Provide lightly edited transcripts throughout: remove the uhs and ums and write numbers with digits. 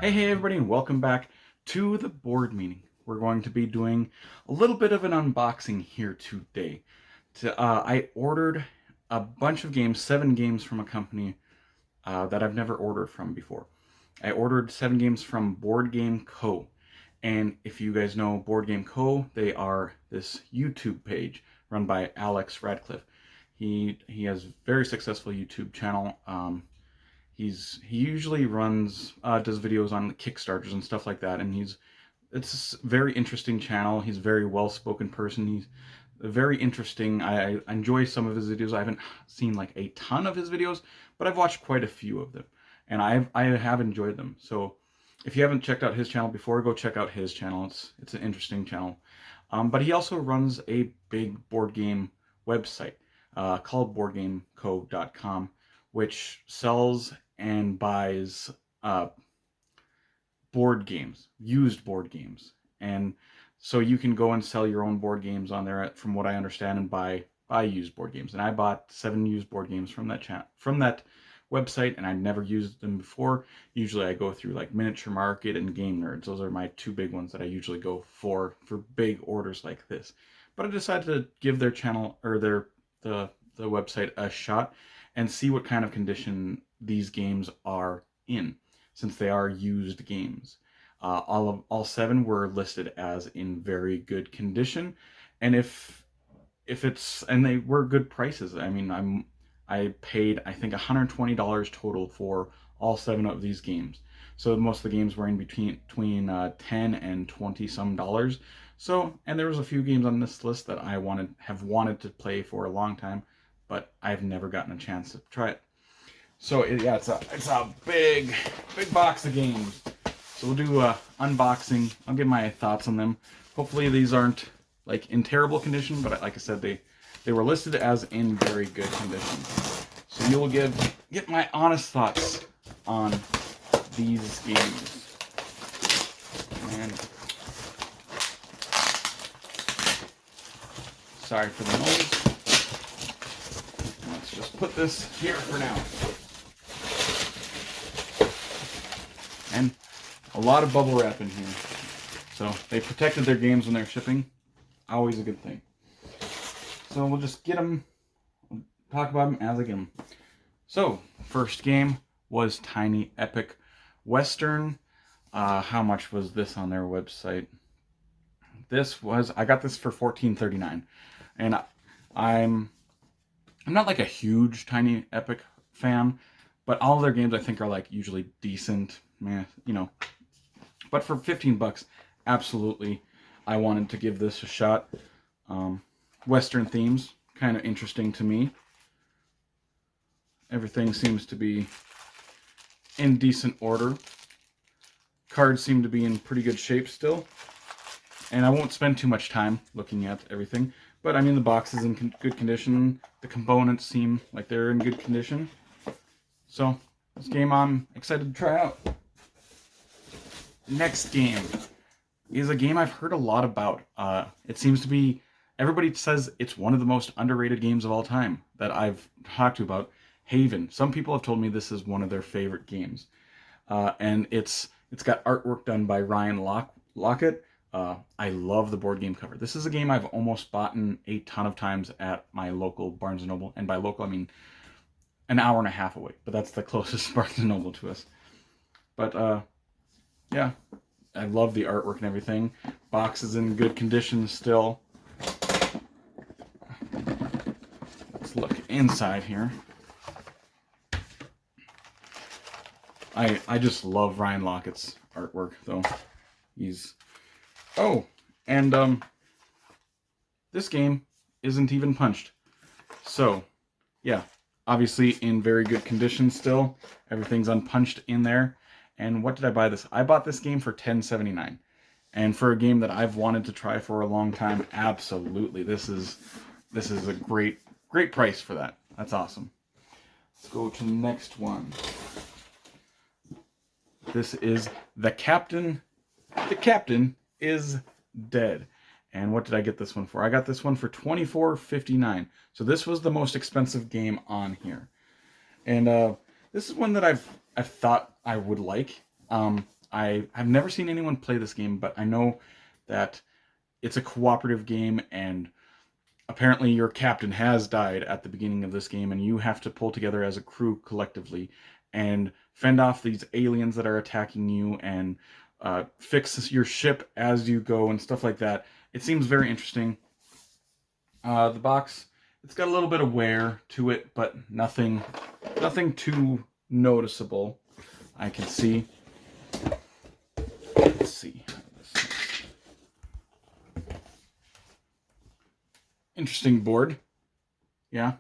Hey everybody, and welcome back to the board meeting. We're going to be doing a little bit of an unboxing here today. I ordered a bunch of games, 7 games from a company that I've never ordered from before. I ordered 7 games from Boardgameco. And if you guys know Boardgameco, they are this YouTube page run by Alex Radcliffe. He has a very successful YouTube channel. He usually does videos on Kickstarters and stuff like that, and it's a very interesting channel. He's a very well-spoken person. He's very interesting. I enjoy some of his videos. I haven't seen like a ton of his videos, but I've watched quite a few of them, and I have enjoyed them. So if you haven't checked out his channel before, go check out his channel. It's an interesting channel. But he also runs a big board game website called boardgameco.com, which sells and buys board games, used board games. And so you can go and sell your own board games on there, from what I understand, and buy used board games. And I bought 7 used board games from that website, and I'd never used them before. Usually I go through like Miniature Market and Game Nerds. Those are my 2 big ones that I usually go for big orders like this. But I decided to give their channel or the website a shot and see what kind of condition these games are in, since they are used games. All 7 were listed as in very good condition, and if it's, and they were good prices. I mean, I paid, I think, $120 total for all 7 of these games. So most of the games were in between 10 and 20 some dollars. So, and there was a few games on this list that I have wanted to play for a long time, but I've never gotten a chance to try it. So yeah, it's a big box of games. So we'll do unboxing. I'll give my thoughts on them. Hopefully these aren't like in terrible condition, but like I said, they were listed as in very good condition. So you'll get my honest thoughts on these games. And sorry for the noise. Let's just put this here for now. And a lot of bubble wrap in here. So they protected their games when they're shipping. Always a good thing. So we'll just get them, talk about them as I get them. So, first game was Tiny Epic Western. How much was this on their website? I got this for $14.39. And I'm not like a huge Tiny Epic fan, but all of their games I think are like usually decent. You know, but for $15, absolutely, I wanted to give this a shot. Western themes, kind of interesting to me. Everything seems to be in decent order. Cards seem to be in pretty good shape still. And I won't spend too much time looking at everything, but I mean the box is in good condition. The components seem like they're in good condition. So this game I'm excited to try out. Next game is a game I've heard a lot about. It seems to be, everybody says it's one of the most underrated games of all time that I've talked to about. Haven. Some people have told me this is one of their favorite games. And it's got artwork done by Ryan Lockett. I love the board game cover. This is a game I've almost bought a ton of times at my local Barnes & Noble. And by local, I mean an hour and a half away. But that's the closest Barnes & Noble to us. But, yeah, I love the artwork and everything. Box is in good condition still. Let's look inside here. I just love Ryan Lockett's artwork, though. And this game isn't even punched. So, yeah, obviously in very good condition still. Everything's unpunched in there. And what did I buy this? I bought this game for $10.79. And for a game that I've wanted to try for a long time, absolutely. This is a great price for that. That's awesome. Let's go to the next one. This is The Captain. The Captain is Dead. And what did I get this one for? I got this one for $24.59. So this was the most expensive game on here. And this is one that I've thought I would like. I've never seen anyone play this game, but I know that it's a cooperative game, and apparently your captain has died at the beginning of this game, and you have to pull together as a crew collectively and fend off these aliens that are attacking you, and fix your ship as you go and stuff like that. It seems very interesting. The box, it's got a little bit of wear to it, but nothing too noticeable. I can see. Let's see. Interesting board. Yeah.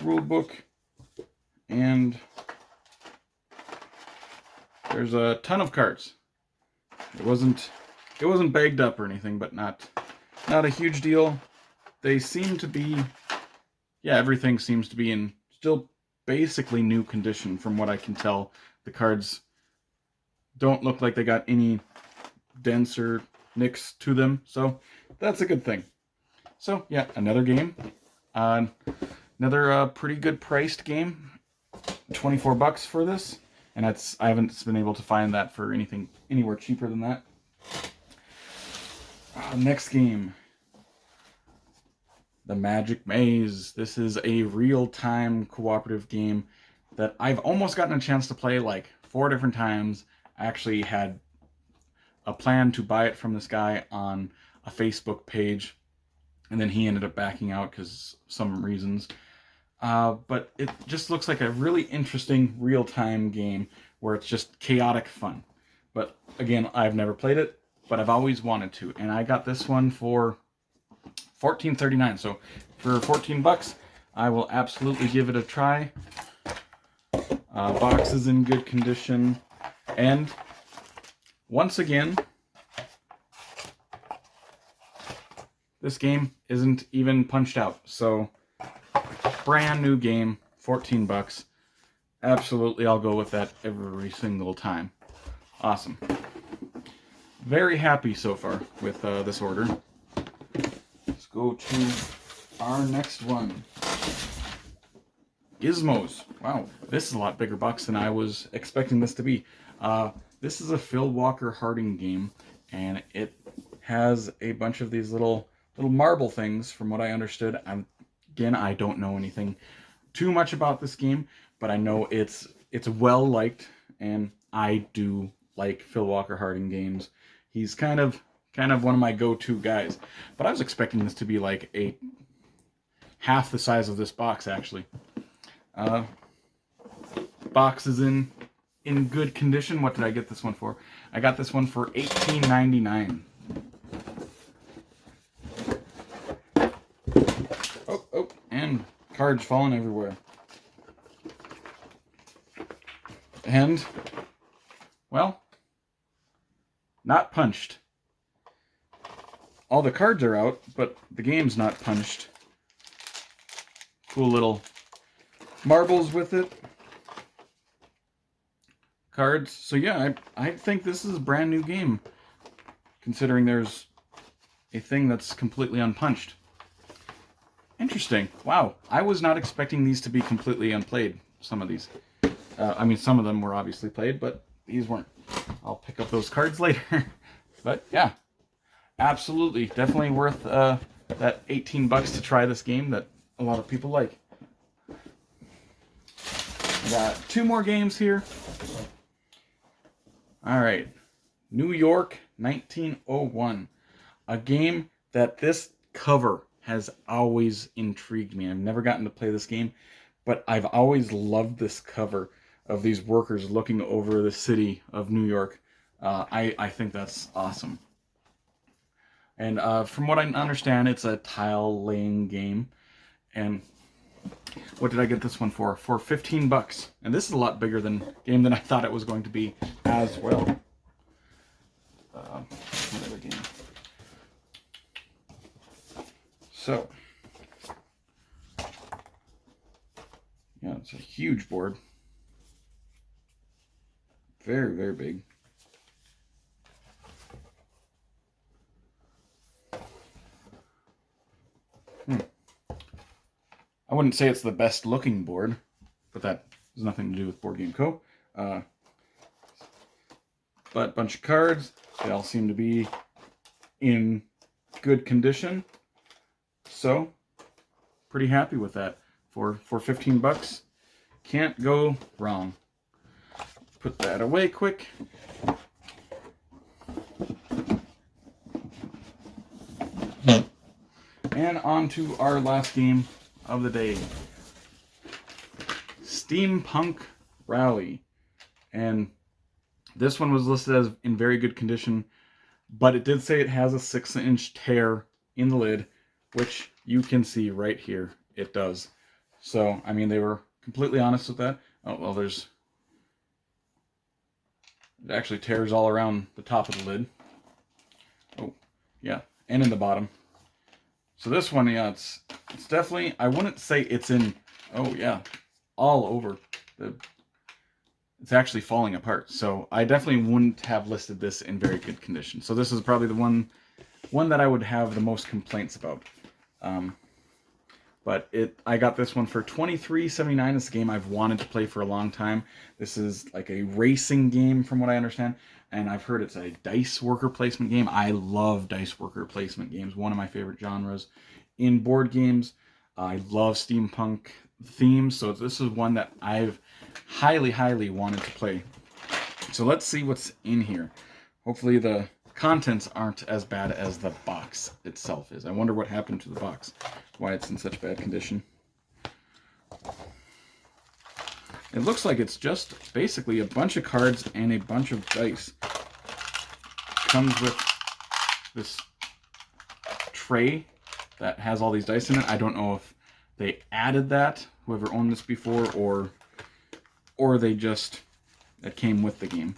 Rule book. And there's a ton of cards. It wasn't bagged up or anything, but not a huge deal. They seem to be, yeah, everything seems to be in still basically new condition from what I can tell. The cards don't look like they got any dents or nicks to them, so that's a good thing. So yeah, another game, another pretty good priced game, $24 for this, and I haven't been able to find that for anything anywhere cheaper than that. Next game, The Magic Maze. This is a real-time cooperative game that I've almost gotten a chance to play like 4 different times. I actually had a plan to buy it from this guy on a Facebook page, and then he ended up backing out because some reasons. But it just looks like a really interesting real-time game where it's just chaotic fun. But again, I've never played it, but I've always wanted to, and I got this one for $14.39. So for $14, I will absolutely give it a try. Box is in good condition, and once again, this game isn't even punched out. So brand new game, $14. Absolutely, I'll go with that every single time. Awesome. Very happy so far with this order. Let's go to our next one. Gizmos. Wow, this is a lot bigger box than I was expecting this to be. This is a Phil Walker Harding game, and it has a bunch of these little marble things, from what I understood. Again, I don't know anything too much about this game, but I know it's well liked, and I do like Phil Walker Harding games. He's kind of one of my go-to guys. But I was expecting this to be like half the size of this box, actually. Box is in good condition. What did I get this one for? I got this one for $18.99. Oh, and cards falling everywhere. And, well, not punched. All the cards are out, but the game's not punched. Cool little marbles with it. Cards. So yeah, I think this is a brand new game, considering there's a thing that's completely unpunched. Interesting. Wow, I was not expecting these to be completely unplayed, some of these. I mean, some of them were obviously played, but these weren't. I'll pick up those cards later. But yeah, absolutely, definitely worth that $18 to try this game that a lot of people like. I got 2 more games here. All right, New York 1901, a game that this cover has always intrigued me. I've never gotten to play this game, but I've always loved this cover of these workers looking over the city of New York. I think that's awesome. And from what I understand, it's a tile laying game. And what did I get this one for? For $15. And this is a lot bigger game than I thought it was going to be as well. Another game. So, yeah, it's a huge board. Very, very big. I wouldn't say it's the best looking board, but that has nothing to do with Boardgameco. But bunch of cards. They all seem to be in good condition. So, pretty happy with that. For 15 bucks, can't go wrong. Put that away quick. And on to our last game of the day. Steampunk Rally. And this one was listed as in very good condition, but it did say it has a 6-inch tear in the lid, which you can see right here. It does. So, I mean, they were completely honest with that. Oh, well, it actually tears all around the top of the lid. Oh, yeah, and in the bottom. So this one, yeah, it's definitely, I wouldn't say it's in, oh yeah, all over. It's actually falling apart. So I definitely wouldn't have listed this in very good condition. So this is probably the one that I would have the most complaints about. But I got this one for $23.79. It's a game I've wanted to play for a long time. This is like a racing game from what I understand. And I've heard it's a dice worker placement game. I love dice worker placement games. One of my favorite genres in board games. I love steampunk themes. So this is one that I've highly, highly wanted to play. So let's see what's in here. Hopefully the contents aren't as bad as the box itself is. I wonder what happened to the box, why it's in such bad condition. It looks like it's just basically a bunch of cards and a bunch of dice. Comes with this tray that has all these dice in it. I don't know if they added that, whoever owned this before, or they just, it came with the game.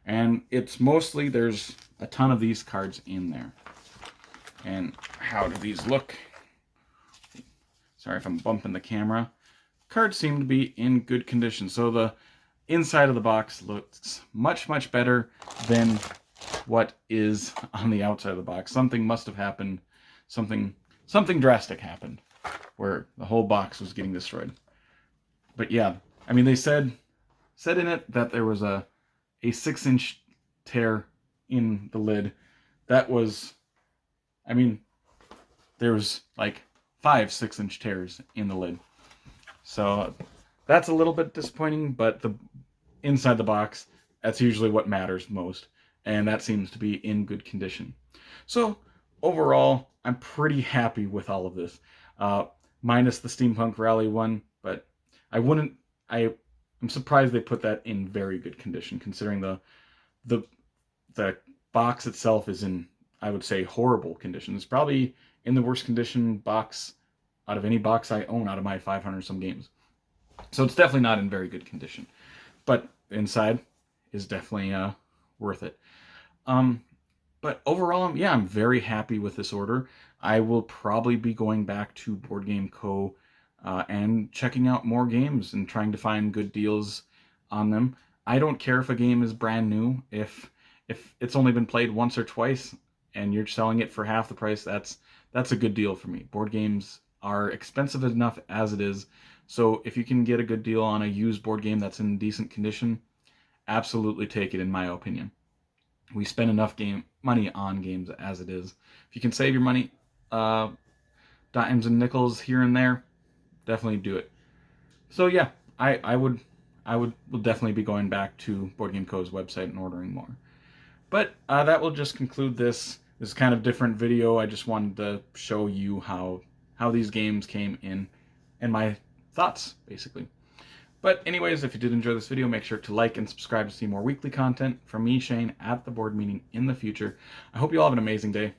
And it's mostly, there's a ton of these cards in there. And how do these look? Sorry if I'm bumping the camera. Cards seem to be in good condition. So the inside of the box looks much, much better than what is on the outside of the box. Something must have happened. Something drastic happened where the whole box was getting destroyed. But yeah, I mean, they said in it that there was a 6-inch tear in the lid. That was, I mean, there was like 5 6-inch tears in the lid. So that's a little bit disappointing, but the inside the box, that's usually what matters most. And that seems to be in good condition. So overall, I'm pretty happy with all of this. Minus the Steampunk Rally one, but I'm surprised they put that in very good condition, considering the box itself is in, I would say, horrible condition. It's probably in the worst condition box out of any box I own out of my 500 some games. So it's definitely not in very good condition. But inside is definitely worth it. But overall, yeah, I'm very happy with this order. I will probably be going back to Boardgameco and checking out more games and trying to find good deals on them. I don't care if a game is brand new. If it's only been played once or twice and you're selling it for half the price, that's a good deal for me. Board games are expensive enough as it is. So if you can get a good deal on a used board game that's in decent condition, absolutely take it, in my opinion. We spend enough money on games as it is. If you can save your money, dimes and nickels here and there, definitely do it. So yeah, I will definitely be going back to Boardgameco's website and ordering more. But that will just conclude this kind of different video. I just wanted to show you how these games came in and my thoughts, basically. But anyways, if you did enjoy this video, make sure to like and subscribe to see more weekly content from me, Shane, at the board meeting in the future. I hope you all have an amazing day.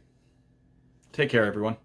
Take care, everyone.